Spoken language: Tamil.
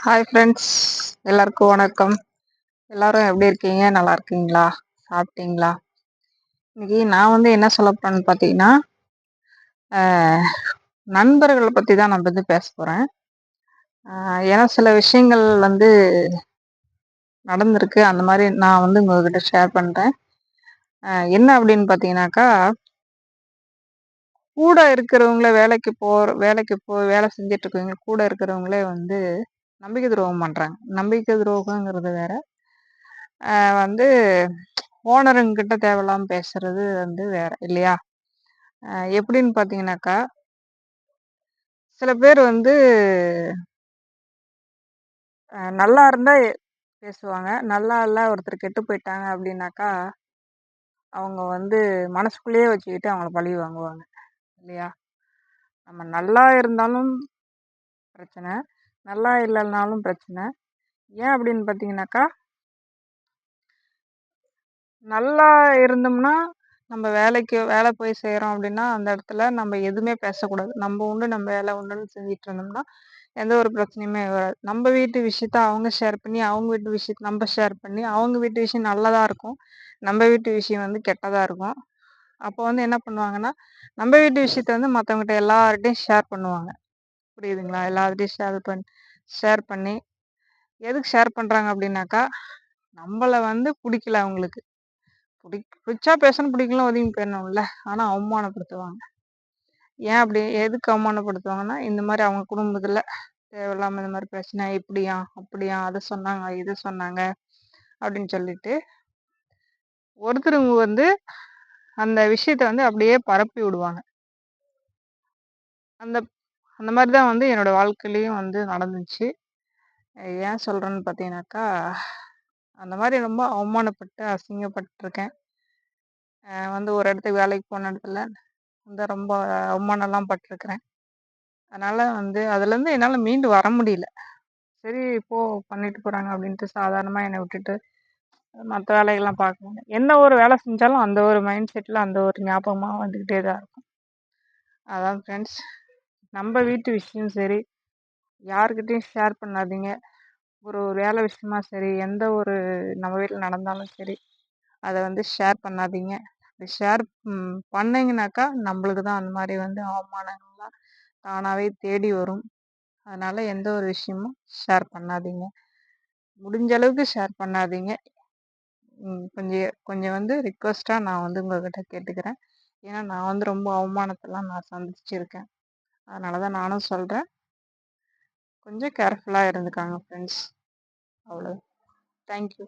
ஹாய் ஃப்ரெண்ட்ஸ், எல்லாருக்கும் வணக்கம். எல்லாரும் எப்படி இருக்கீங்க? நல்லா இருக்கீங்களா? சாப்பிட்டீங்களா? இன்னைக்கு நான் என்ன சொல்ல போறேன்னு பார்த்தீங்கன்னா, நண்பர்களை பற்றி தான் நான் பேச போகிறேன். ஏன்னா சில விஷயங்கள் நடந்திருக்கு. அந்த மாதிரி நான் உங்ககிட்ட ஷேர் பண்ணுறேன். என்ன அப்படின்னு பார்த்தீங்கன்னாக்கா, கூட இருக்கிறவங்கள வேலைக்கு போய் வேலை செஞ்சுட்டு இருக்கவங்க கூட இருக்கிறவங்களே நம்பிக்கை துரோகம் பண்ணுறாங்க. நம்பிக்கை துரோகங்கிறது வேற. வந்து ஓனருங்கிட்ட தேவையில்லாம பேசுறது வேற இல்லையா? எப்படின்னு பார்த்தீங்கன்னாக்கா, சில பேர் நல்லா இருந்தா பேசுவாங்க. நல்லா இல்ல ஒருத்தர் கெட்டு போயிட்டாங்க அப்படின்னாக்கா, அவங்க மனசுக்குள்ளேயே வச்சுக்கிட்டு அவங்கள பழி வாங்குவாங்க இல்லையா? நம்ம நல்லா இருந்தாலும் பிரச்சனை, நல்லா இல்லைனாலும் பிரச்சனை. ஏன் அப்படின்னு பார்த்தீங்கன்னாக்கா, நல்லா இருந்தோம்னா நம்ம வேலை போய் செய்கிறோம் அப்படின்னா, அந்த இடத்துல நம்ம எதுவுமே பேசக்கூடாது. நம்ம உண்டு நம்ம வேலை உண்டுன்னு செஞ்சுட்டு இருந்தோம்னா, எந்த ஒரு பிரச்சனையுமே வராது. நம்ம வீட்டு விஷயத்த அவங்க ஷேர் பண்ணி, அவங்க வீட்டு விஷயத்த நம்ம ஷேர் பண்ணி, அவங்க வீட்டு விஷயம் நல்லதா இருக்கும். நம்ம வீட்டு விஷயம் கெட்டதா இருக்கும். அப்போ என்ன பண்ணுவாங்கன்னா, நம்ம வீட்டு விஷயத்த மத்தவங்ககிட்ட எல்லார்கிட்டயும் ஷேர் பண்ணுவாங்க. புரியுதுங்களா? எல்லார்கிட்டயும் ஷேர் பண்ணி எதுக்கு ஷேர் பண்றாங்க அப்படின்னாக்கா, நம்மள புடிக்கல அவங்களுக்கு. பிடிச்சா பேசணும், பிடிக்கலாம் ஒதுங்கி போயிடணும்ல. ஆனா அவமானப்படுத்துவாங்க. ஏன் அப்படி எதுக்கு அவமானப்படுத்துவாங்கன்னா, இந்த மாதிரி அவங்க குடும்பத்துல தேவையில்லாம இந்த மாதிரி பிரச்சனை, இப்படியா அப்படியா, அதை சொன்னாங்க இதை சொன்னாங்க அப்படின்னு சொல்லிட்டு ஒருத்தருங்க அந்த விஷயத்த அப்படியே பரப்பி விடுவாங்க. அந்த அந்த மாதிரி தான் என்னோட வாழ்க்கையிலயும் நடந்துச்சு. ஏன் சொல்றேன்னு பார்த்தீங்கன்னாக்கா, அந்த மாதிரி ரொம்ப அவமானப்பட்டு அசிங்கப்பட்டிருக்கேன். ஒரு இடத்துக்கு வேலைக்கு போன இடத்துல ரொம்ப அவமானம்லாம் பட்டிருக்கிறேன். அதனால அதுலேருந்து என்னால் மீண்டு வர முடியல. சரி போ, பண்ணிட்டு போறாங்க அப்படின்ட்டு சாதாரணமாக என்னை விட்டுட்டு மற்ற வேலைகள்லாம் பார்க்குறாங்க. என்ன ஒரு வேலை செஞ்சாலும் அந்த ஒரு மைண்ட் செட்டில் அந்த ஒரு ஞாபகமாக வந்துக்கிட்டே தான் இருக்கும். அதான் ஃப்ரெண்ட்ஸ், நம்ம வீட்டு விஷயம் சரி, யாருக்கிட்டையும் ஷேர் பண்ணாதீங்க. ஒரு வேலை விஷயமா சரி, எந்த ஒரு நம்ம வீட்டில் நடந்தாலும் சரி, அதை ஷேர் பண்ணாதீங்க. ஷேர் பண்ணிங்கனாக்கா நம்மளுக்கு தான் அந்த மாதிரி அவமானங்கள்லாம் தானாகவே தேடி வரும். அதனால் எந்த ஒரு விஷயமும் ஷேர் பண்ணாதீங்க. முடிஞ்ச அளவுக்கு ஷேர் பண்ணாதீங்க. கொஞ்சம் கொஞ்சம் ரிக்வெஸ்ட்டாக நான் உங்ககிட்ட கேட்டுக்கிறேன். ஏன்னா நான் ரொம்ப அவமானத்தெல்லாம் நான் சந்திச்சிருக்கேன். அதனால தான் நானும் சொல்கிறேன். கொஞ்சம் கேர்ஃபுல்லாக இருந்துக்காங்க ஃப்ரெண்ட்ஸ். அவ்வளோ. தேங்க்யூ.